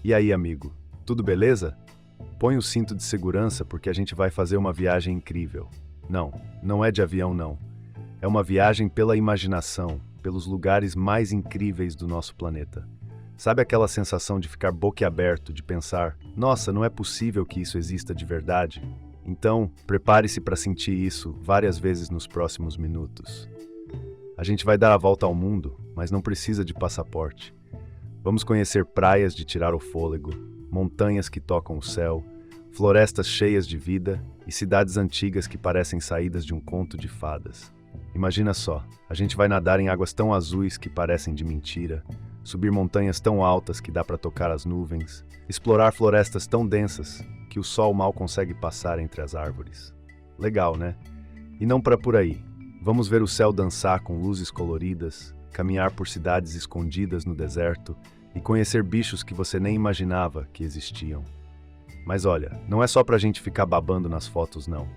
E aí, amigo, tudo beleza? Põe o cinto de segurança porque a gente vai fazer uma viagem incrível. Não, não é de avião não. É uma viagem pela imaginação, pelos lugares mais incríveis do nosso planeta. Sabe aquela sensação de ficar boquiaberto, de pensar, nossa, não é possível que isso exista de verdade? Então, prepare-se para sentir isso várias vezes nos próximos minutos. A gente vai dar a volta ao mundo, mas não precisa de passaporte. Vamos conhecer praias de tirar o fôlego, montanhas que tocam o céu, florestas cheias de vida e cidades antigas que parecem saídas de um conto de fadas. Imagina só, a gente vai nadar em águas tão azuis que parecem de mentira, subir montanhas tão altas que dá para tocar as nuvens, explorar florestas tão densas que o sol mal consegue passar entre as árvores. Legal, né? E não para por aí. Vamos ver o céu dançar com luzes coloridas, caminhar por cidades escondidas no deserto e conhecer bichos que você nem imaginava que existiam. Mas olha, não é só pra gente ficar babando nas fotos, não.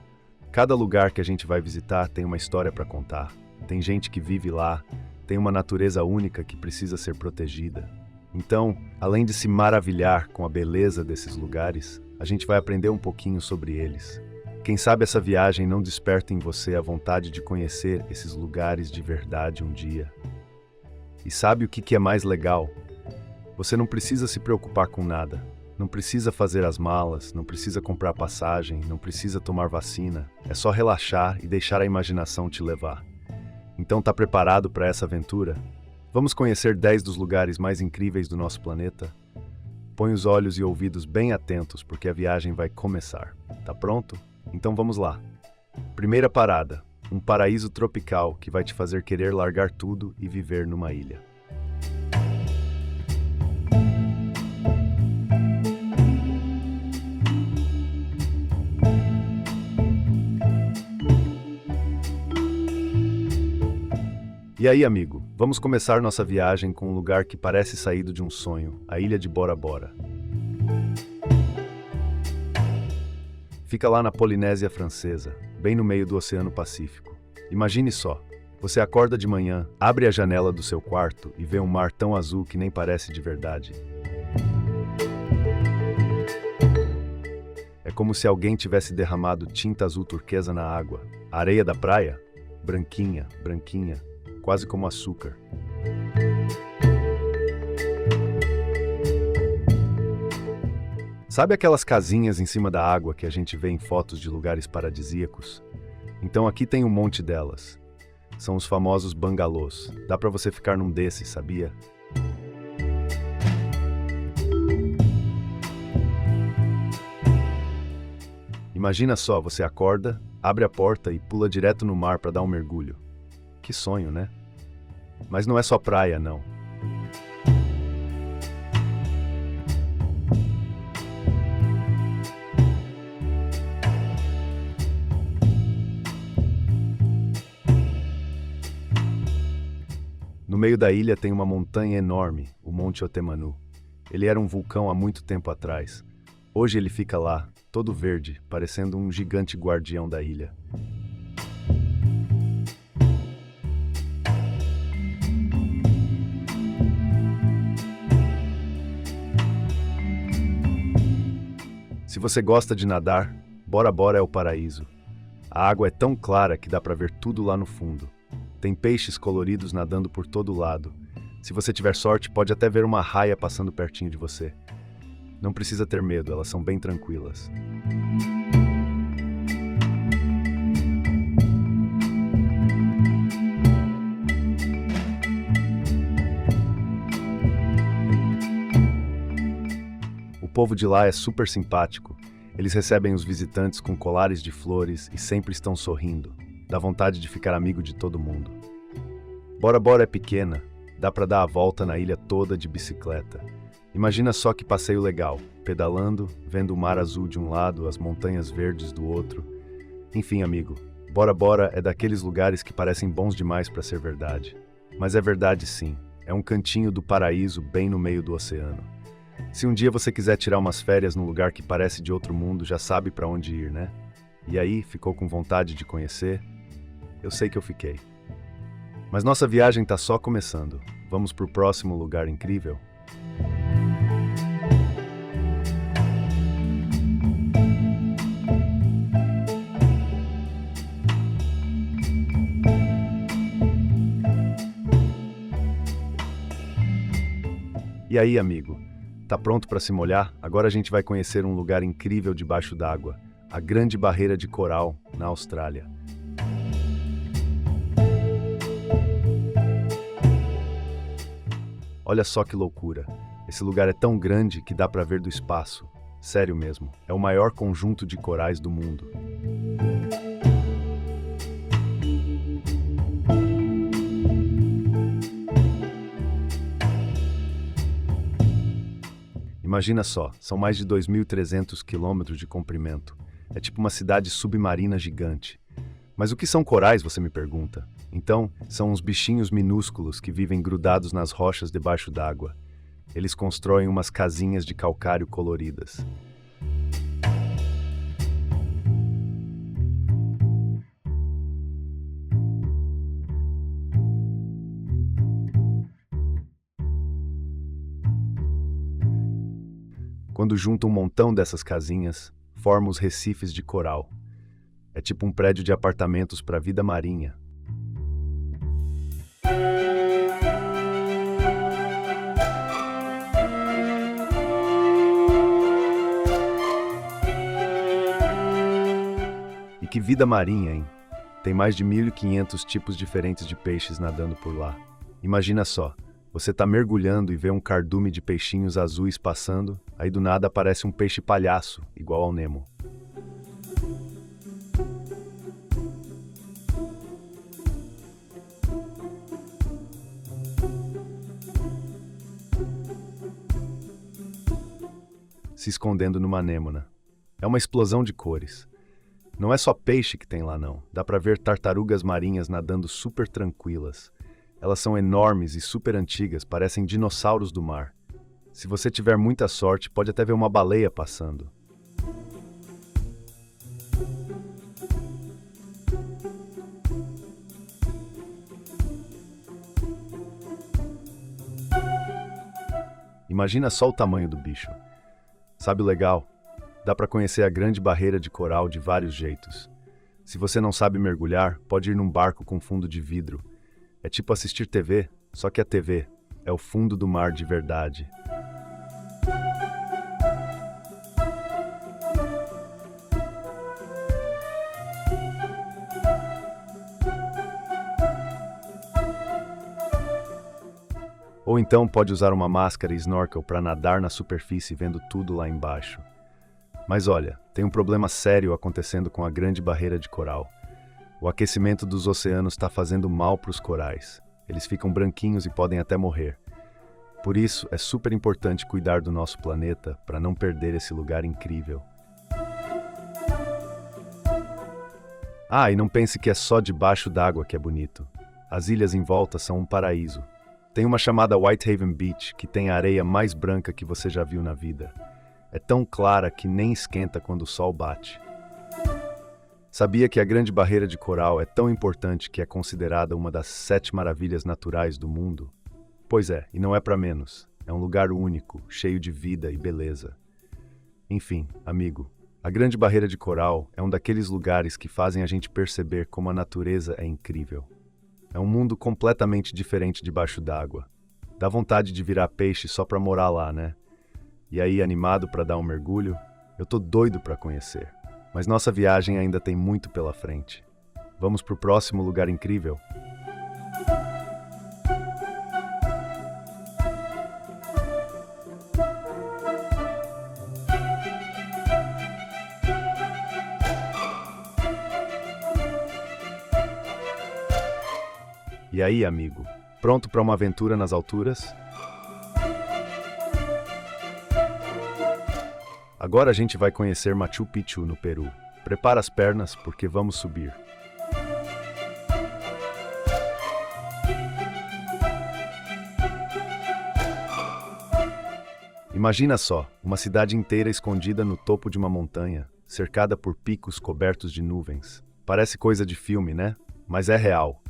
Cada lugar que a gente vai visitar tem uma história para contar. Tem gente que vive lá, tem uma natureza única que precisa ser protegida. Então, além de se maravilhar com a beleza desses lugares, a gente vai aprender um pouquinho sobre eles. Quem sabe essa viagem não desperta em você a vontade de conhecer esses lugares de verdade um dia. E sabe o que é mais legal? Você não precisa se preocupar com nada. Não precisa fazer as malas, não precisa comprar passagem, não precisa tomar vacina. É só relaxar e deixar a imaginação te levar. Então tá preparado para essa aventura? Vamos conhecer 10 dos lugares mais incríveis do nosso planeta? Põe os olhos e ouvidos bem atentos porque a viagem vai começar. Tá pronto? Então vamos lá. Primeira parada, um paraíso tropical que vai te fazer querer largar tudo e viver numa ilha. E aí, amigo, vamos começar nossa viagem com um lugar que parece saído de um sonho, a ilha de Bora Bora. Fica lá na Polinésia Francesa, bem no meio do Oceano Pacífico. Imagine só, você acorda de manhã, abre a janela do seu quarto e vê um mar tão azul que nem parece de verdade. É como se alguém tivesse derramado tinta azul turquesa na água. A areia da praia, branquinha, branquinha, quase como açúcar. Sabe aquelas casinhas em cima da água que a gente vê em fotos de lugares paradisíacos? Então aqui tem um monte delas. São os famosos bangalôs. Dá pra você ficar num desses, sabia? Imagina só, você acorda, abre a porta e pula direto no mar pra dar um mergulho. Que sonho, né? Mas não é só praia, não. No meio da ilha tem uma montanha enorme, o Monte Otemanu. Ele era um vulcão há muito tempo atrás. Hoje ele fica lá, todo verde, parecendo um gigante guardião da ilha. Se você gosta de nadar, Bora Bora é o paraíso. A água é tão clara que dá para ver tudo lá no fundo. Tem peixes coloridos nadando por todo lado. Se você tiver sorte, pode até ver uma raia passando pertinho de você. Não precisa ter medo, elas são bem tranquilas. O povo de lá é super simpático. Eles recebem os visitantes com colares de flores e sempre estão sorrindo. Dá vontade de ficar amigo de todo mundo. Bora Bora é pequena, dá pra dar a volta na ilha toda de bicicleta. Imagina só que passeio legal, pedalando, vendo o mar azul de um lado, as montanhas verdes do outro. Enfim, amigo, Bora Bora é daqueles lugares que parecem bons demais pra ser verdade. Mas é verdade sim, é um cantinho do paraíso bem no meio do oceano. Se um dia você quiser tirar umas férias num lugar que parece de outro mundo, já sabe pra onde ir, né? E aí, ficou com vontade de conhecer? Eu sei que eu fiquei. Mas nossa viagem tá só começando. Vamos pro próximo lugar incrível? E aí, amigo? Tá pronto para se molhar? Agora a gente vai conhecer um lugar incrível debaixo d'água, a Grande Barreira de Coral, na Austrália. Olha só que loucura. Esse lugar é tão grande que dá para ver do espaço. Sério mesmo, é o maior conjunto de corais do mundo. Imagina só, são mais de 2.300 quilômetros de comprimento. É tipo uma cidade submarina gigante. Mas o que são corais, você me pergunta? Então, são uns bichinhos minúsculos que vivem grudados nas rochas debaixo d'água. Eles constroem umas casinhas de calcário coloridas. Quando junta um montão dessas casinhas, forma os recifes de coral. É tipo um prédio de apartamentos para a vida marinha. E que vida marinha, hein? Tem mais de 1.500 tipos diferentes de peixes nadando por lá. Imagina só, você tá mergulhando e vê um cardume de peixinhos azuis passando, aí do nada aparece um peixe palhaço, igual ao Nemo. Se escondendo numa anêmona. É uma explosão de cores. Não é só peixe que tem lá não, dá pra ver tartarugas marinhas nadando super tranquilas. Elas são enormes e super antigas, parecem dinossauros do mar. Se você tiver muita sorte, pode até ver uma baleia passando. Imagina só o tamanho do bicho. Sabe o legal? Dá para conhecer a Grande Barreira de Coral de vários jeitos. Se você não sabe mergulhar, pode ir num barco com fundo de vidro. É tipo assistir TV, só que a TV é o fundo do mar de verdade. Ou então pode usar uma máscara e snorkel para nadar na superfície vendo tudo lá embaixo. Mas olha, tem um problema sério acontecendo com a Grande Barreira de Coral. O aquecimento dos oceanos está fazendo mal para os corais. Eles ficam branquinhos e podem até morrer. Por isso, é super importante cuidar do nosso planeta para não perder esse lugar incrível. Ah, e não pense que é só debaixo d'água que é bonito. As ilhas em volta são um paraíso. Tem uma chamada Whitehaven Beach, que tem a areia mais branca que você já viu na vida. É tão clara que nem esquenta quando o sol bate. Sabia que a Grande Barreira de Coral é tão importante que é considerada uma das 7 maravilhas naturais do mundo? Pois é, e não é para menos. É um lugar único, cheio de vida e beleza. Enfim, amigo, a Grande Barreira de Coral é um daqueles lugares que fazem a gente perceber como a natureza é incrível. É um mundo completamente diferente debaixo d'água. Dá vontade de virar peixe só para morar lá, né? E aí, animado para dar um mergulho? Eu tô doido para conhecer. Mas nossa viagem ainda tem muito pela frente. Vamos pro próximo lugar incrível? E aí, amigo? Pronto para uma aventura nas alturas? Agora a gente vai conhecer Machu Picchu, no Peru. Prepara as pernas, porque vamos subir. Imagina só, uma cidade inteira escondida no topo de uma montanha, cercada por picos cobertos de nuvens. Parece coisa de filme, né? Mas é real.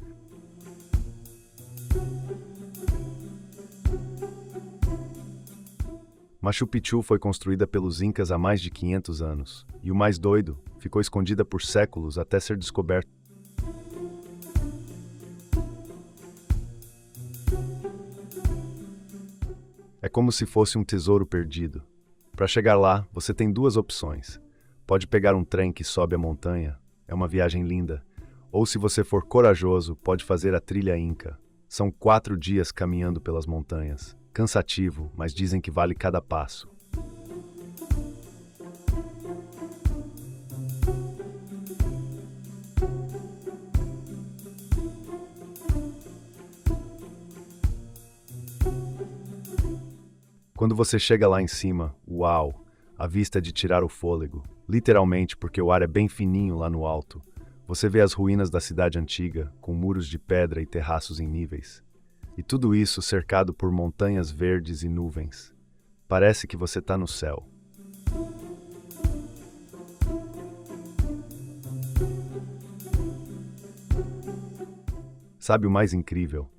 Machu Picchu foi construída pelos Incas há mais de 500 anos. E o mais doido, ficou escondida por séculos até ser descoberta. É como se fosse um tesouro perdido. Para chegar lá, você tem duas opções. Pode pegar um trem que sobe a montanha, é uma viagem linda. Ou se você for corajoso, pode fazer a trilha Inca. São 4 dias caminhando pelas montanhas. Cansativo, mas dizem que vale cada passo. Quando você chega lá em cima, uau, a vista é de tirar o fôlego. Literalmente, porque o ar é bem fininho lá no alto. Você vê as ruínas da cidade antiga, com muros de pedra e terraços em níveis. E tudo isso cercado por montanhas verdes e nuvens. Parece que você está no céu. Sabe o mais incrível?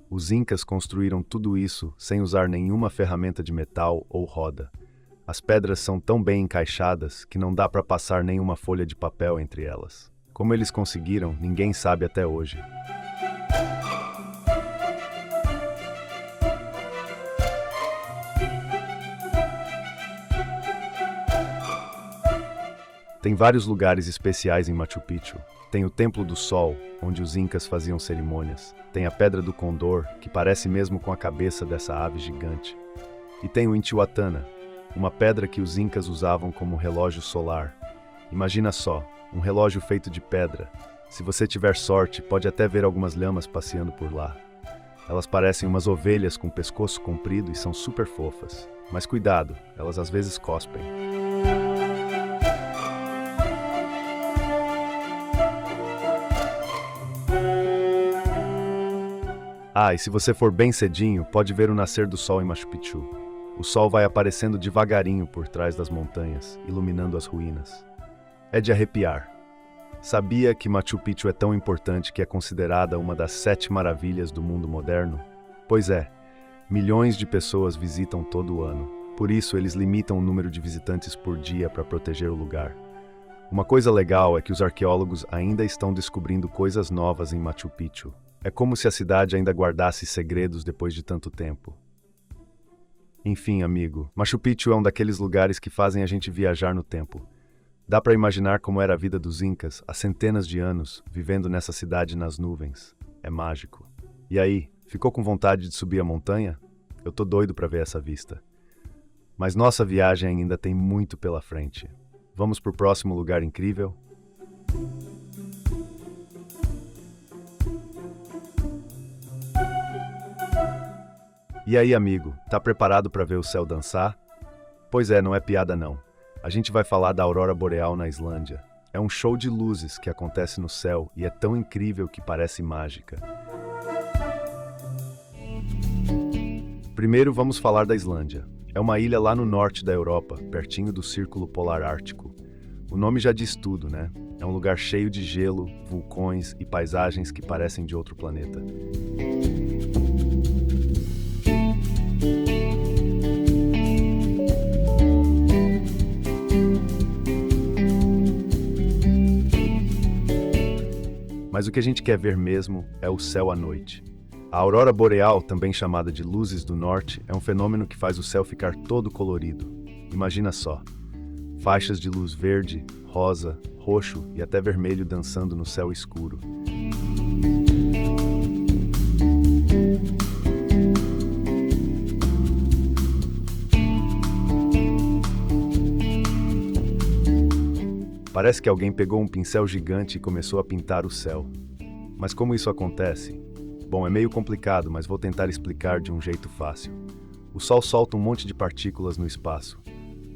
Os incas construíram tudo isso sem usar nenhuma ferramenta de metal ou roda. As pedras são tão bem encaixadas que não dá para passar nenhuma folha de papel entre elas. Como eles conseguiram, ninguém sabe até hoje. Tem vários lugares especiais em Machu Picchu. Tem o Templo do Sol, onde os incas faziam cerimônias. Tem a Pedra do Condor, que parece mesmo com a cabeça dessa ave gigante. E tem o Intihuatana, uma pedra que os incas usavam como relógio solar. Imagina só, um relógio feito de pedra. Se você tiver sorte, pode até ver algumas lhamas passeando por lá. Elas parecem umas ovelhas com pescoço comprido e são super fofas. Mas cuidado, elas às vezes cospem. E se você for bem cedinho, pode ver o nascer do sol em Machu Picchu. O sol vai aparecendo devagarinho por trás das montanhas, iluminando as ruínas. É de arrepiar. Sabia que Machu Picchu é tão importante que é considerada uma das 7 maravilhas do mundo moderno? Pois é, milhões de pessoas visitam todo ano. Por isso, eles limitam o número de visitantes por dia para proteger o lugar. Uma coisa legal é que os arqueólogos ainda estão descobrindo coisas novas em Machu Picchu. É como se a cidade ainda guardasse segredos depois de tanto tempo. Enfim, amigo, Machu Picchu é um daqueles lugares que fazem a gente viajar no tempo. Dá para imaginar como era a vida dos incas há centenas de anos, vivendo nessa cidade nas nuvens. É mágico. E aí, ficou com vontade de subir a montanha? Eu tô doido para ver essa vista. Mas nossa viagem ainda tem muito pela frente. Vamos pro próximo lugar incrível? E aí, amigo, tá preparado para ver o céu dançar? Pois é, não é piada não. A gente vai falar da aurora boreal na Islândia. É um show de luzes que acontece no céu e é tão incrível que parece mágica. Primeiro vamos falar da Islândia. É uma ilha lá no norte da Europa, pertinho do Círculo Polar Ártico. O nome já diz tudo, né? É um lugar cheio de gelo, vulcões e paisagens que parecem de outro planeta. Mas o que a gente quer ver mesmo é o céu à noite. A aurora boreal, também chamada de luzes do norte, é um fenômeno que faz o céu ficar todo colorido. Imagina só, faixas de luz verde, rosa, roxo e até vermelho dançando no céu escuro. Parece que alguém pegou um pincel gigante e começou a pintar o céu. Mas como isso acontece? Bom, é meio complicado, mas vou tentar explicar de um jeito fácil. O Sol solta um monte de partículas no espaço.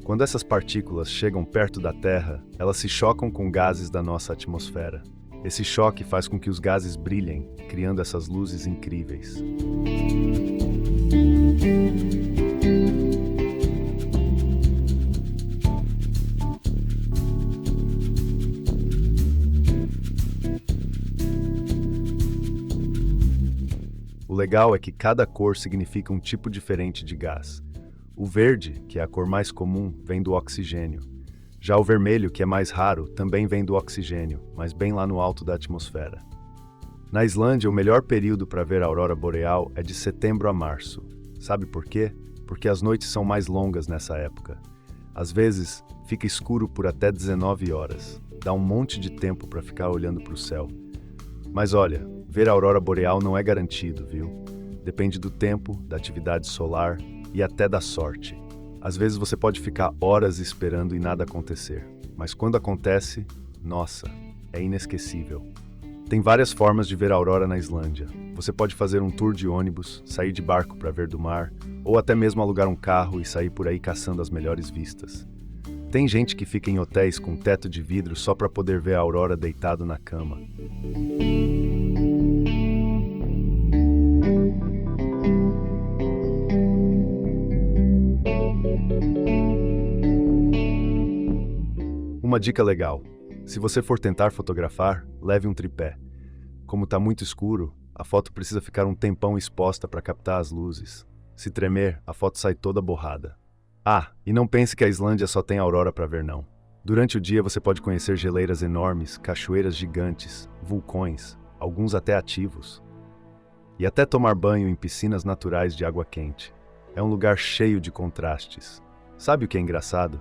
Quando essas partículas chegam perto da Terra, elas se chocam com gases da nossa atmosfera. Esse choque faz com que os gases brilhem, criando essas luzes incríveis. O legal é que cada cor significa um tipo diferente de gás. O verde, que é a cor mais comum, vem do oxigênio. Já o vermelho, que é mais raro, também vem do oxigênio, mas bem lá no alto da atmosfera. Na Islândia, o melhor período para ver a aurora boreal é de setembro a março. Sabe por quê? porque as noites são mais longas nessa época. Às vezes, fica escuro por até 19 horas. Dá um monte de tempo para ficar olhando para o céu. Mas olha, ver a aurora boreal não é garantido, viu? Depende do tempo, da atividade solar e até da sorte. Às vezes você pode ficar horas esperando e nada acontecer. Mas quando acontece, nossa, é inesquecível. Tem várias formas de ver a aurora na Islândia. Você pode fazer um tour de ônibus, sair de barco para ver do mar, ou até mesmo alugar um carro e sair por aí caçando as melhores vistas. Tem gente que fica em hotéis com teto de vidro só para poder ver a aurora deitado na cama. Uma dica legal: se você for tentar fotografar, leve um tripé. Como está muito escuro, a foto precisa ficar um tempão exposta para captar as luzes. Se tremer, a foto sai toda borrada. Ah, e não pense que a Islândia só tem aurora para ver não. Durante o dia você pode conhecer geleiras enormes, cachoeiras gigantes, vulcões, alguns até ativos. E até tomar banho em piscinas naturais de água quente. É um lugar cheio de contrastes. Sabe o que é engraçado?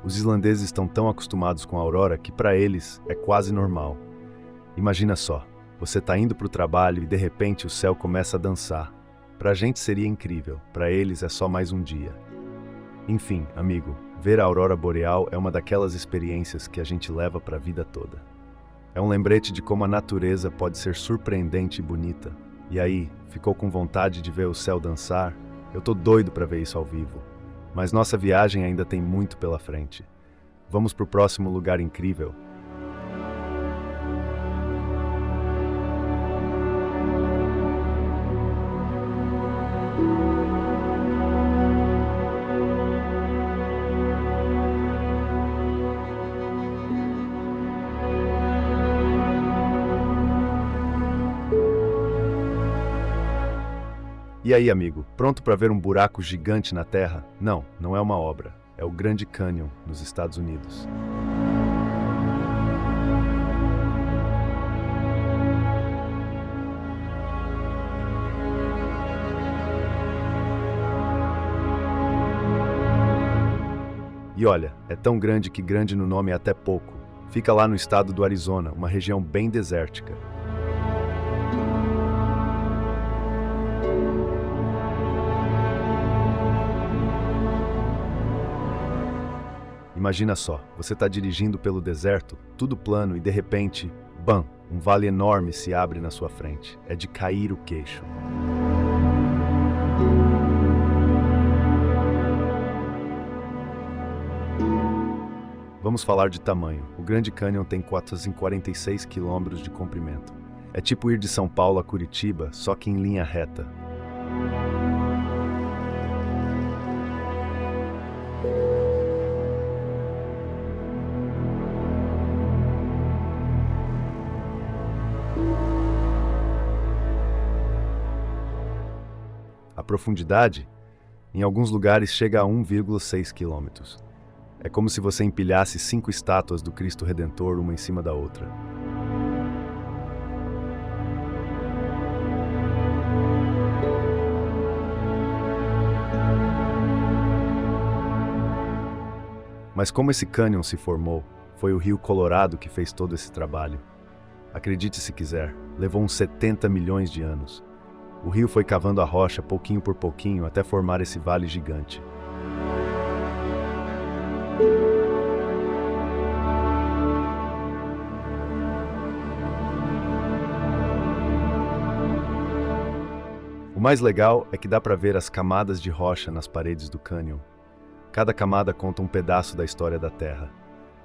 Os islandeses estão tão acostumados com a aurora que para eles é quase normal. Imagina só, você está indo para o trabalho e de repente o céu começa a dançar. Para a gente seria incrível, para eles é só mais um dia. Enfim, amigo, ver a aurora boreal é uma daquelas experiências que a gente leva para a vida toda. É um lembrete de como a natureza pode ser surpreendente e bonita. E aí, ficou com vontade de ver o céu dançar? Eu tô doido para ver isso ao vivo. Mas nossa viagem ainda tem muito pela frente. Vamos pro próximo lugar incrível. E aí, amigo, pronto para ver um buraco gigante na Terra? Não, não é uma obra. É o Grand Canyon, nos Estados Unidos. E olha, é tão grande que grande no nome é até pouco. Fica lá no estado do Arizona, uma região bem desértica. Imagina só, você está dirigindo pelo deserto, tudo plano e de repente, bam, um vale enorme se abre na sua frente. É de cair o queixo. Vamos falar de tamanho. O Grand Canyon tem 446 quilômetros de comprimento. É tipo ir de São Paulo a Curitiba, só que em linha reta. A profundidade, em alguns lugares, chega a 1,6 quilômetros. É como se você empilhasse 5 estátuas do Cristo Redentor uma em cima da outra. Mas como esse cânion se formou, foi o Rio Colorado que fez todo esse trabalho. Acredite se quiser, levou uns 70 milhões de anos. O rio foi cavando a rocha pouquinho por pouquinho até formar esse vale gigante. O mais legal é que dá para ver as camadas de rocha nas paredes do cânion. Cada camada conta um pedaço da história da Terra.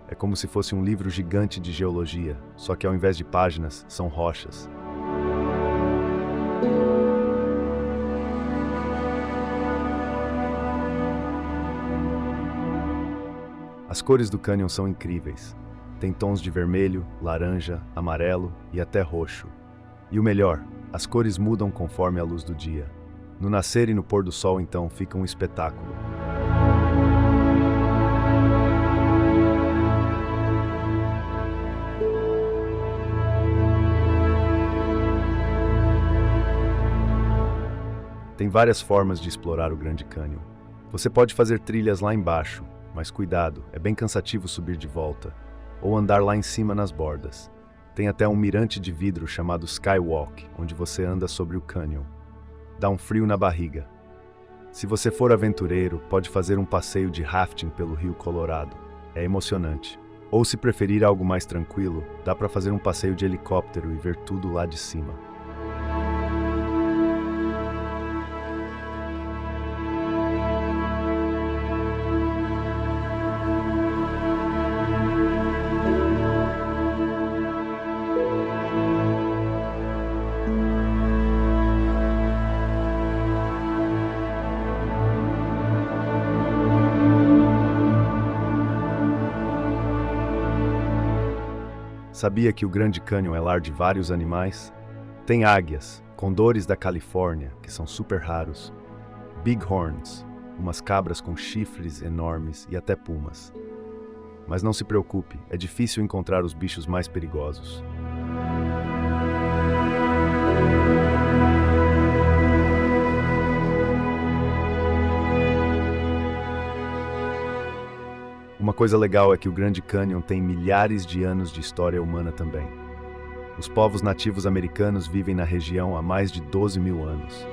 É como se fosse um livro gigante de geologia, só que ao invés de páginas, são rochas. As cores do cânion são incríveis. Tem tons de vermelho, laranja, amarelo e até roxo. E o melhor, as cores mudam conforme a luz do dia. No nascer e no pôr do sol, então, fica um espetáculo. Tem várias formas de explorar o Grand Canyon. Você pode fazer trilhas lá embaixo, mas cuidado, é bem cansativo subir de volta, ou andar lá em cima nas bordas. Tem até um mirante de vidro chamado Skywalk, onde você anda sobre o cânion. Dá um frio na barriga. Se você for aventureiro, pode fazer um passeio de rafting pelo Rio Colorado. É emocionante. Ou se preferir algo mais tranquilo, dá para fazer um passeio de helicóptero e ver tudo lá de cima. Sabia que o Grande Cânion é lar de vários animais? Tem águias, condores da Califórnia, que são super raros, bighorns, umas cabras com chifres enormes e até pumas. Mas não se preocupe, é difícil encontrar os bichos mais perigosos. Uma coisa legal é que o Grande Cânion tem milhares de anos de história humana também. Os povos nativos americanos vivem na região há mais de 12 mil anos.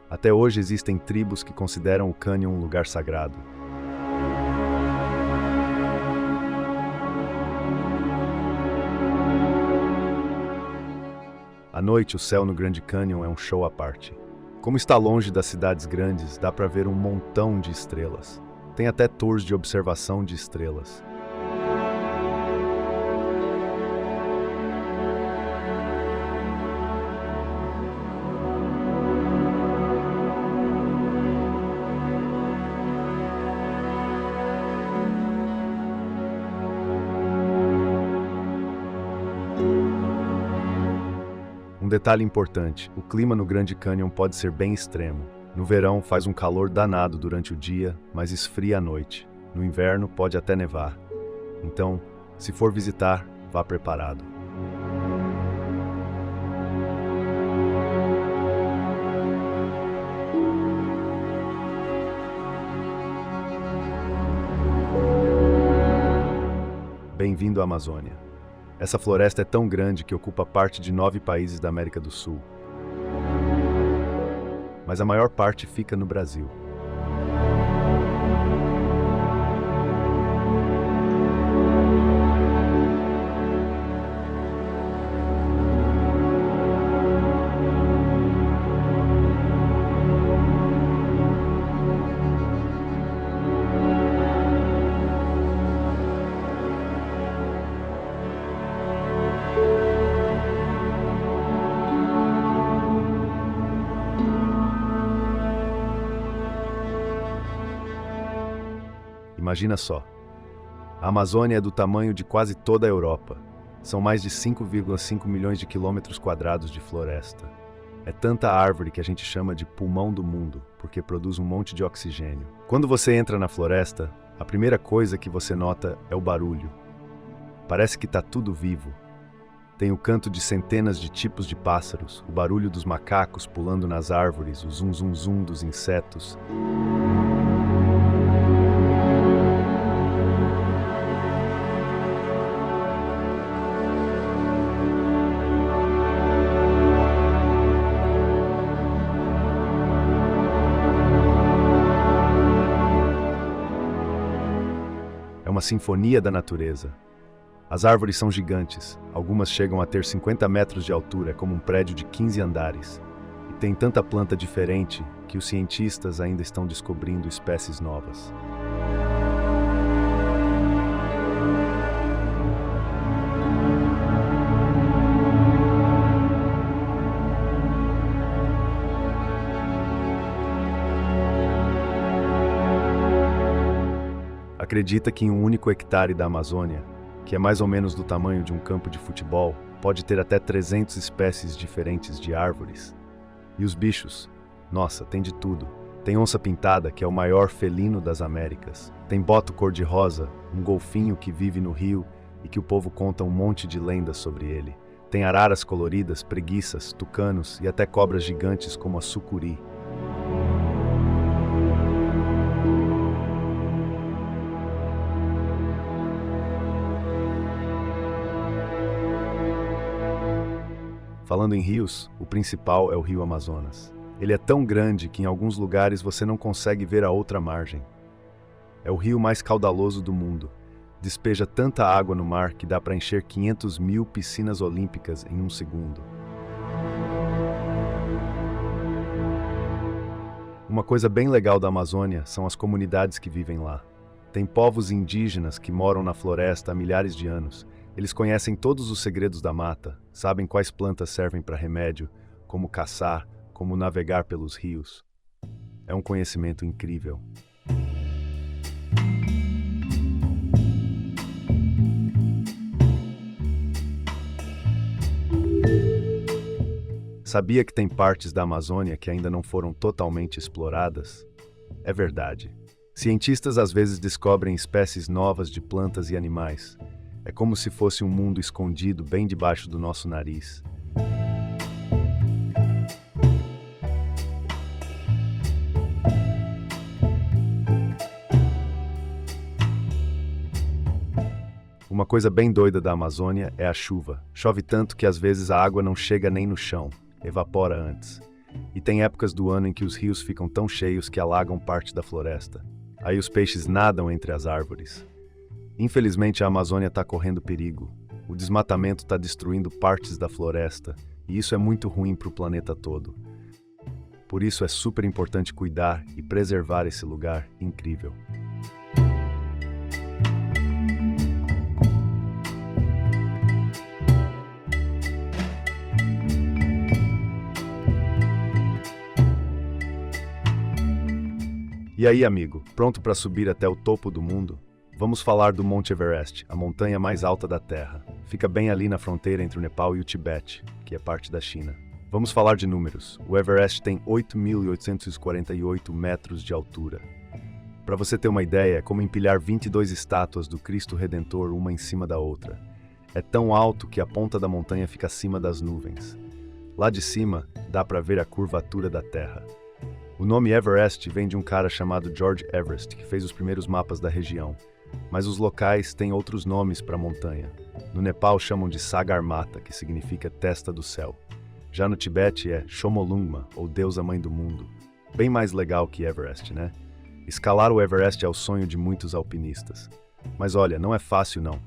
Até hoje existem tribos que consideram o cânion um lugar sagrado. À noite, o céu no Grande Cânion é um show à parte. Como está longe das cidades grandes, dá para ver um montão de estrelas. Tem até tours de observação de estrelas. Um detalhe importante, o clima no Grande Cânion pode ser bem extremo. No verão faz um calor danado durante o dia, mas esfria à noite. No inverno pode até nevar. Então, se for visitar, vá preparado. Bem-vindo à Amazônia. Essa floresta é tão grande que ocupa parte de 9 países da América do Sul. Mas a maior parte fica no Brasil. Imagina só. A Amazônia é do tamanho de quase toda a Europa. São mais de 5,5 milhões de quilômetros quadrados de floresta. É tanta árvore que a gente chama de pulmão do mundo, porque produz um monte de oxigênio. Quando você entra na floresta, a primeira coisa que você nota é o barulho. Parece que está tudo vivo. Tem o canto de centenas de tipos de pássaros, o barulho dos macacos pulando nas árvores, o zum zum zum dos insetos. É uma sinfonia da natureza. As árvores são gigantes, algumas chegam a ter 50 metros de altura, como um prédio de 15 andares. E tem tanta planta diferente que os cientistas ainda estão descobrindo espécies novas. Acredita que em um único hectare da Amazônia, que é mais ou menos do tamanho de um campo de futebol, pode ter até 300 espécies diferentes de árvores. E os bichos? Nossa, tem de tudo. Tem onça-pintada, que é o maior felino das Américas. Tem boto cor-de-rosa, um golfinho que vive no rio e que o povo conta um monte de lendas sobre ele. Tem araras coloridas, preguiças, tucanos e até cobras gigantes como a sucuri. Falando em rios, o principal é o rio Amazonas. Ele é tão grande que em alguns lugares você não consegue ver a outra margem. É o rio mais caudaloso do mundo. Despeja tanta água no mar que dá para encher 500 mil piscinas olímpicas em um segundo. Uma coisa bem legal da Amazônia são as comunidades que vivem lá. Tem povos indígenas que moram na floresta há milhares de anos. Eles conhecem todos os segredos da mata, sabem quais plantas servem para remédio, como caçar, como navegar pelos rios. É um conhecimento incrível. Sabia que tem partes da Amazônia que ainda não foram totalmente exploradas? É verdade. Cientistas às vezes descobrem espécies novas de plantas e animais. É como se fosse um mundo escondido bem debaixo do nosso nariz. Uma coisa bem doida da Amazônia é a chuva. Chove tanto que às vezes a água não chega nem no chão, evapora antes. E tem épocas do ano em que os rios ficam tão cheios que alagam parte da floresta. Aí os peixes nadam entre as árvores. Infelizmente, a Amazônia está correndo perigo. O desmatamento está destruindo partes da floresta, e isso é muito ruim para o planeta todo. Por isso é super importante cuidar e preservar esse lugar incrível. E aí, amigo, pronto para subir até o topo do mundo? Vamos falar do Monte Everest, a montanha mais alta da Terra. Fica bem ali na fronteira entre o Nepal e o Tibete, que é parte da China. Vamos falar de números. O Everest tem 8.848 metros de altura. Para você ter uma ideia, é como empilhar 22 estátuas do Cristo Redentor uma em cima da outra. É tão alto que a ponta da montanha fica acima das nuvens. Lá de cima, dá para ver a curvatura da Terra. O nome Everest vem de um cara chamado George Everest, que fez os primeiros mapas da região. Mas os locais têm outros nomes para a montanha. No Nepal chamam de Sagarmatha, que significa testa do céu. Já no Tibete é Chomolungma, ou deusa mãe do mundo. Bem mais legal que Everest, né? Escalar o Everest é o sonho de muitos alpinistas. Mas olha, não é fácil não.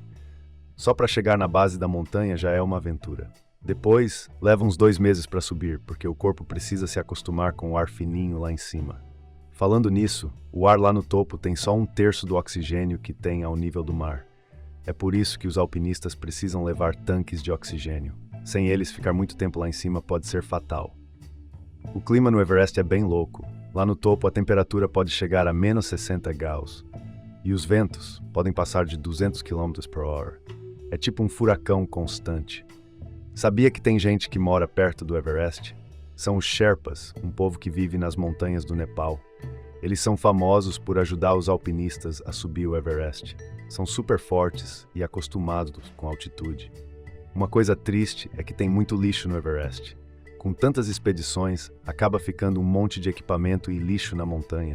Só para chegar na base da montanha já é uma aventura. Depois, leva uns 2 meses para subir, porque o corpo precisa se acostumar com o ar fininho lá em cima. Falando nisso, o ar lá no topo tem só 1/3 do oxigênio que tem ao nível do mar. É por isso que os alpinistas precisam levar tanques de oxigênio. Sem eles, ficar muito tempo lá em cima pode ser fatal. O clima no Everest é bem louco. Lá no topo, a temperatura pode chegar a menos 60 graus. E os ventos podem passar de 200 km/h. É tipo um furacão constante. Sabia que tem gente que mora perto do Everest? São os Sherpas, um povo que vive nas montanhas do Nepal. Eles são famosos por ajudar os alpinistas a subir o Everest. São super fortes e acostumados com a altitude. Uma coisa triste é que tem muito lixo no Everest. Com tantas expedições, acaba ficando um monte de equipamento e lixo na montanha.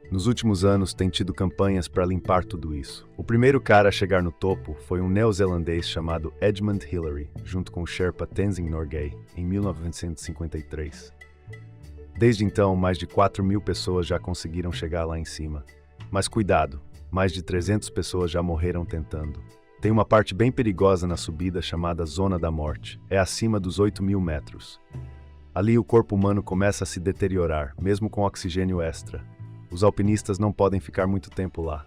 Nos últimos anos, tem tido campanhas para limpar tudo isso. O primeiro cara a chegar no topo foi um neozelandês chamado Edmund Hillary, junto com o Sherpa Tenzing Norgay, em 1953. Desde então, mais de 4.000 pessoas já conseguiram chegar lá em cima. Mas cuidado, mais de 300 pessoas já morreram tentando. Tem uma parte bem perigosa na subida chamada Zona da Morte. É acima dos 8.000 metros. Ali o corpo humano começa a se deteriorar, mesmo com oxigênio extra. Os alpinistas não podem ficar muito tempo lá.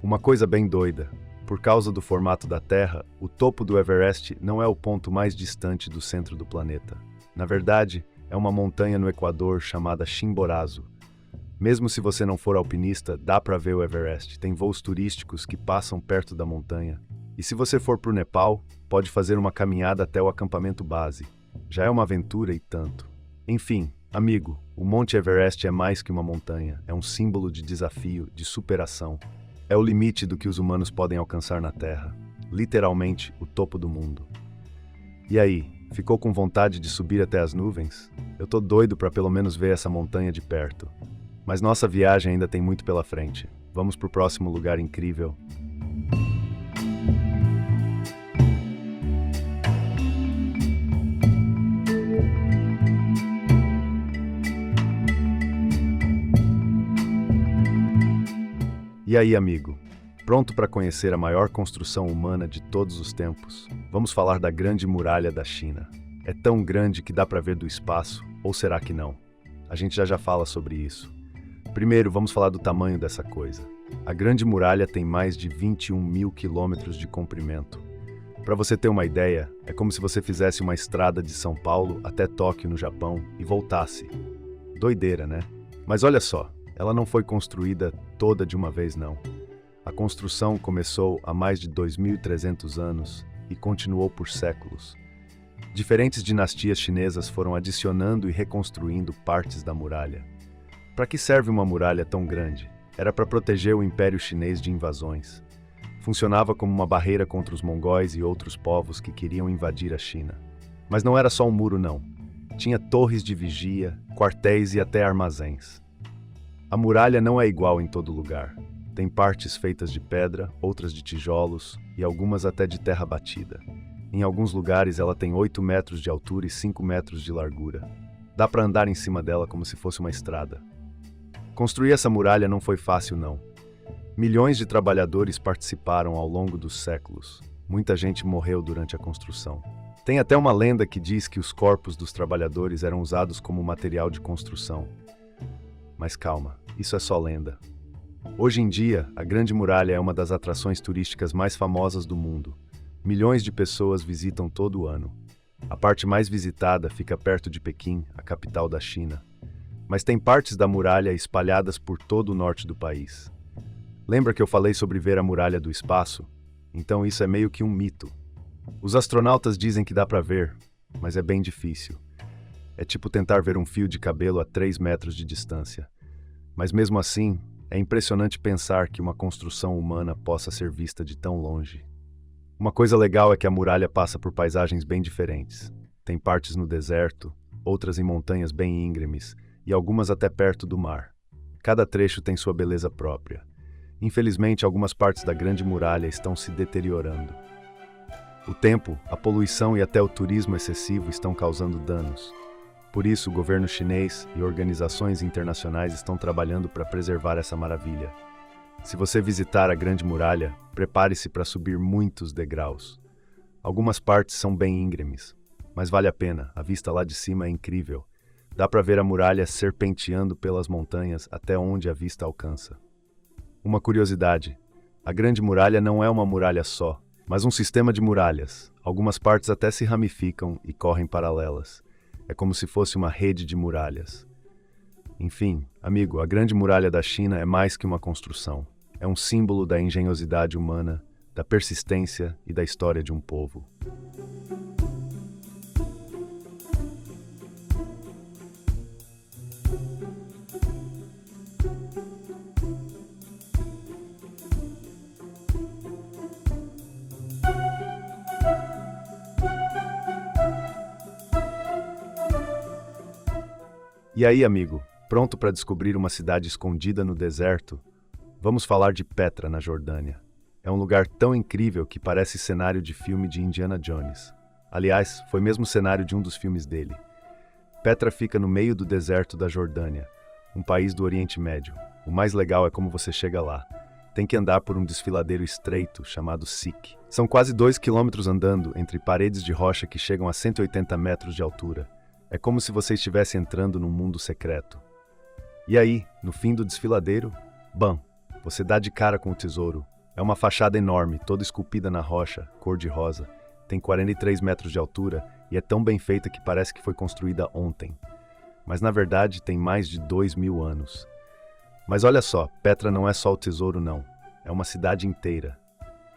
Uma coisa bem doida, por causa do formato da Terra, o topo do Everest não é o ponto mais distante do centro do planeta. Na verdade, é uma montanha no Equador chamada Chimborazo. Mesmo se você não for alpinista, dá para ver o Everest. Tem voos turísticos que passam perto da montanha. E se você for para o Nepal, pode fazer uma caminhada até o acampamento base. Já é uma aventura e tanto. Enfim, amigo, O Monte Everest é mais que uma montanha, é um símbolo de desafio, de superação. É o limite do que os humanos podem alcançar na Terra. Literalmente, o topo do mundo. E aí, ficou com vontade de subir até as nuvens? Eu tô doido para pelo menos ver essa montanha de perto. Mas nossa viagem ainda tem muito pela frente. Vamos pro próximo lugar incrível. E aí, amigo? Pronto para conhecer a maior construção humana de todos os tempos? Vamos falar da Grande Muralha da China. É tão grande que dá para ver do espaço, ou será que não? A gente já fala sobre isso. Primeiro, vamos falar do tamanho dessa coisa. A Grande Muralha tem mais de 21 mil quilômetros de comprimento. Para você ter uma ideia, é como se você fizesse uma estrada de São Paulo até Tóquio, no Japão, e voltasse. Doideira, né? Mas olha só, ela não foi construída toda de uma vez, não. A construção começou há mais de 2.300 anos e continuou por séculos. Diferentes dinastias chinesas foram adicionando e reconstruindo partes da muralha. Para que serve uma muralha tão grande? Era para proteger o Império Chinês de invasões. Funcionava como uma barreira contra os mongóis e outros povos que queriam invadir a China. Mas não era só um muro, não. Tinha torres de vigia, quartéis e até armazéns. A muralha não é igual em todo lugar. Tem partes feitas de pedra, outras de tijolos e algumas até de terra batida. Em alguns lugares ela tem 8 metros de altura e 5 metros de largura. Dá para andar em cima dela como se fosse uma estrada. Construir essa muralha não foi fácil, não. Milhões de trabalhadores participaram ao longo dos séculos. Muita gente morreu durante a construção. Tem até uma lenda que diz que os corpos dos trabalhadores eram usados como material de construção. Mas calma, isso é só lenda. Hoje em dia, a Grande Muralha é uma das atrações turísticas mais famosas do mundo. Milhões de pessoas visitam todo ano. A parte mais visitada fica perto de Pequim, a capital da China. Mas tem partes da muralha espalhadas por todo o norte do país. Lembra que eu falei sobre ver a muralha do espaço? Então isso é meio que um mito. Os astronautas dizem que dá para ver, mas é bem difícil. É tipo tentar ver um fio de cabelo a 3 metros de distância. Mas mesmo assim, é impressionante pensar que uma construção humana possa ser vista de tão longe. Uma coisa legal é que a muralha passa por paisagens bem diferentes. Tem partes no deserto, outras em montanhas bem íngremes e algumas até perto do mar. Cada trecho tem sua beleza própria. Infelizmente, algumas partes da Grande Muralha estão se deteriorando. O tempo, a poluição e até o turismo excessivo estão causando danos. Por isso, o governo chinês e organizações internacionais estão trabalhando para preservar essa maravilha. Se você visitar a Grande Muralha, prepare-se para subir muitos degraus. Algumas partes são bem íngremes, mas vale a pena, a vista lá de cima é incrível. Dá para ver a muralha serpenteando pelas montanhas até onde a vista alcança. Uma curiosidade, a Grande Muralha não é uma muralha só, mas um sistema de muralhas. Algumas partes até se ramificam e correm paralelas. É como se fosse uma rede de muralhas. Enfim, amigo, a Grande Muralha da China é mais que uma construção. É um símbolo da engenhosidade humana, da persistência e da história de um povo. E aí, amigo, pronto para descobrir uma cidade escondida no deserto? Vamos falar de Petra, na Jordânia. É um lugar tão incrível que parece cenário de filme de Indiana Jones. Aliás, foi mesmo cenário de um dos filmes dele. Petra fica no meio do deserto da Jordânia, um país do Oriente Médio. O mais legal é como você chega lá. Tem que andar por um desfiladeiro estreito chamado Sikh. São quase 2 quilômetros andando entre paredes de rocha que chegam a 180 metros de altura. É como se você estivesse entrando num mundo secreto. E aí, no fim do desfiladeiro, bam, você dá de cara com o tesouro. É uma fachada enorme, toda esculpida na rocha, cor de rosa. Tem 43 metros de altura e é tão bem feita que parece que foi construída ontem. Mas na verdade tem mais de 2.000 anos. Mas olha só, Petra não é só o tesouro não, é uma cidade inteira.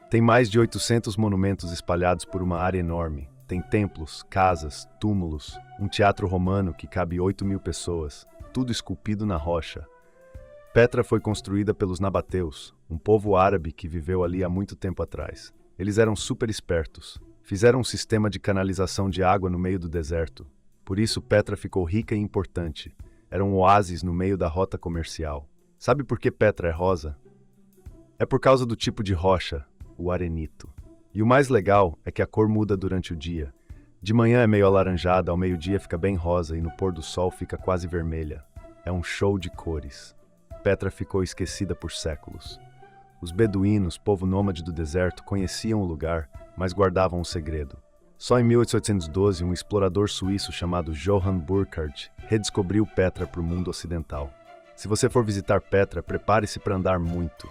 Tem mais de 800 monumentos espalhados por uma área enorme. Tem templos, casas, túmulos, um teatro romano que cabe 8.000 pessoas. tudo esculpido na rocha. Petra foi construída pelos nabateus, um povo árabe que viveu ali há muito tempo atrás. Eles eram super espertos. Fizeram um sistema de canalização de água no meio do deserto. Por isso, Petra ficou rica e importante. Era um oásis no meio da rota comercial. Sabe por que Petra é rosa? É por causa do tipo de rocha, o arenito. E o mais legal é que a cor muda durante o dia. De manhã é meio alaranjada, ao meio-dia fica bem rosa e no pôr do sol fica quase vermelha. É um show de cores. Petra ficou esquecida por séculos. Os beduínos, povo nômade do deserto, conheciam o lugar, mas guardavam um segredo. Só em 1812, um explorador suíço chamado Johann Burckhardt redescobriu Petra para o mundo ocidental. Se você for visitar Petra, prepare-se para andar muito.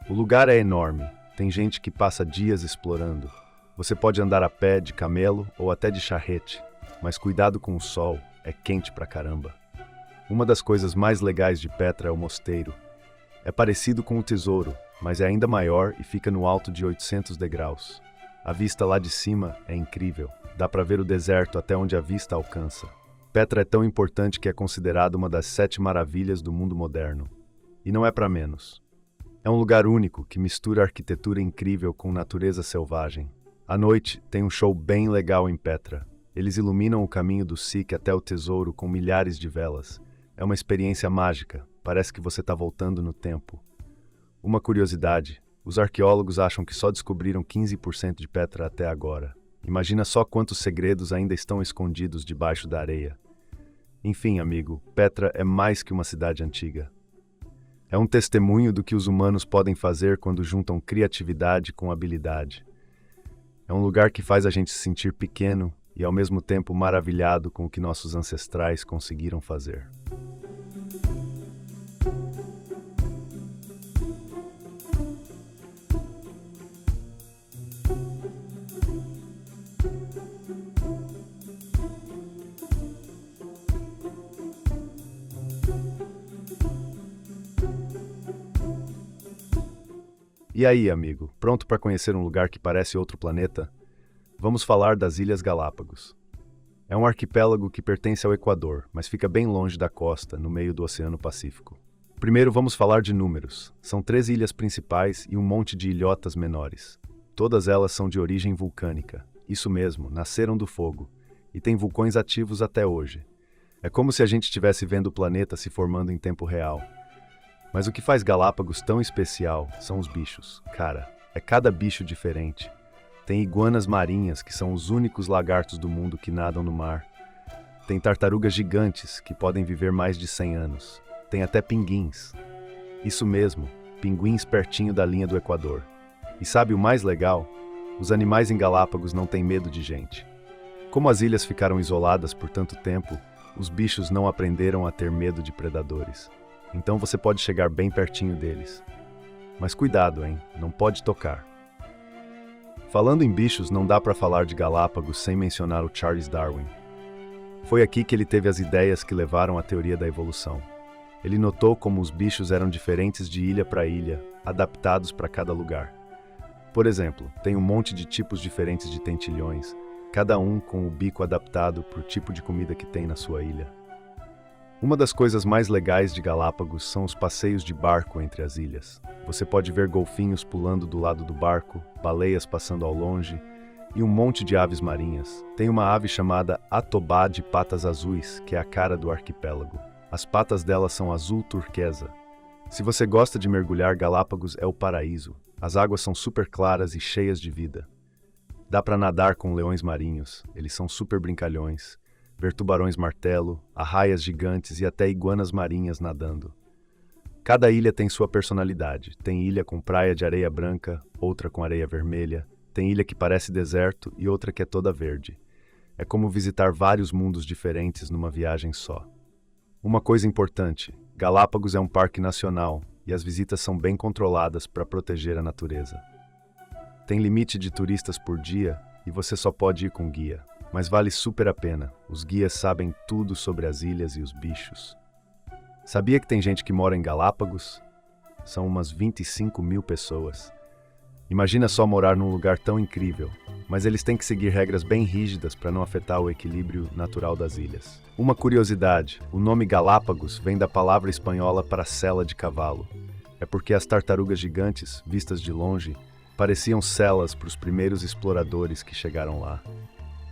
O lugar é enorme, tem gente que passa dias explorando. Você pode andar a pé, de camelo ou até de charrete, mas cuidado com o sol, é quente pra caramba. Uma das coisas mais legais de Petra é o mosteiro. É parecido com o tesouro, mas é ainda maior e fica no alto de 800 degraus. A vista lá de cima é incrível, dá pra ver o deserto até onde a vista alcança. Petra é tão importante que é considerada uma das 7 maravilhas do mundo moderno. E não é pra menos. É um lugar único que mistura arquitetura incrível com natureza selvagem. À noite, tem um show bem legal em Petra. Eles iluminam o caminho do Sikh até o tesouro com milhares de velas. É uma experiência mágica, parece que você está voltando no tempo. Uma curiosidade, os arqueólogos acham que só descobriram 15% de Petra até agora. Imagina só quantos segredos ainda estão escondidos debaixo da areia. Enfim, amigo, Petra é mais que uma cidade antiga. É um testemunho do que os humanos podem fazer quando juntam criatividade com habilidade. É um lugar que faz a gente se sentir pequeno e ao mesmo tempo maravilhado com o que nossos ancestrais conseguiram fazer. E aí, amigo, pronto para conhecer um lugar que parece outro planeta? Vamos falar das Ilhas Galápagos. É um arquipélago que pertence ao Equador, mas fica bem longe da costa, no meio do Oceano Pacífico. Primeiro vamos falar de números. São 3 ilhas principais e um monte de ilhotas menores. Todas elas são de origem vulcânica. Isso mesmo, nasceram do fogo. E têm vulcões ativos até hoje. É como se a gente estivesse vendo o planeta se formando em tempo real. Mas o que faz Galápagos tão especial são os bichos. Cara, é cada bicho diferente. Tem iguanas marinhas, que são os únicos lagartos do mundo que nadam no mar. Tem tartarugas gigantes, que podem viver mais de 100 anos. Tem até pinguins. Isso mesmo, pinguins pertinho da linha do Equador. E sabe o mais legal? Os animais em Galápagos não têm medo de gente. Como as ilhas ficaram isoladas por tanto tempo, os bichos não aprenderam a ter medo de predadores. Então você pode chegar bem pertinho deles. Mas cuidado, hein? Não pode tocar. Falando em bichos, não dá para falar de Galápagos sem mencionar o Charles Darwin. Foi aqui que ele teve as ideias que levaram à teoria da evolução. Ele notou como os bichos eram diferentes de ilha para ilha, adaptados para cada lugar. Por exemplo, tem um monte de tipos diferentes de tentilhões, cada um com o bico adaptado para o tipo de comida que tem na sua ilha. Uma das coisas mais legais de Galápagos são os passeios de barco entre as ilhas. Você pode ver golfinhos pulando do lado do barco, baleias passando ao longe e um monte de aves marinhas. Tem uma ave chamada atobá de patas azuis, que é a cara do arquipélago. As patas dela são azul turquesa. Se você gosta de mergulhar, Galápagos é o paraíso. As águas são super claras e cheias de vida. Dá para nadar com leões marinhos, eles são super brincalhões. Ver tubarões martelo, arraias gigantes e até iguanas marinhas nadando. Cada ilha tem sua personalidade. Tem ilha com praia de areia branca, outra com areia vermelha. Tem ilha que parece deserto e outra que é toda verde. É como visitar vários mundos diferentes numa viagem só. Uma coisa importante, Galápagos é um parque nacional e as visitas são bem controladas para proteger a natureza. Tem limite de turistas por dia e você só pode ir com guia. Mas vale super a pena. Os guias sabem tudo sobre as ilhas e os bichos. Sabia que tem gente que mora em Galápagos? São umas 25 mil pessoas. Imagina só morar num lugar tão incrível, mas eles têm que seguir regras bem rígidas para não afetar o equilíbrio natural das ilhas. Uma curiosidade: o nome Galápagos vem da palavra espanhola para sela de cavalo. É porque as tartarugas gigantes, vistas de longe, pareciam celas para os primeiros exploradores que chegaram lá.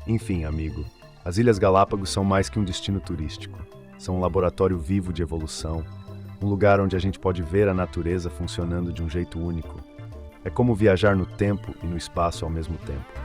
Enfim, amigo, as Ilhas Galápagos são mais que um destino turístico. São um laboratório vivo de evolução, um lugar onde a gente pode ver a natureza funcionando de um jeito único. É como viajar no tempo e no espaço ao mesmo tempo.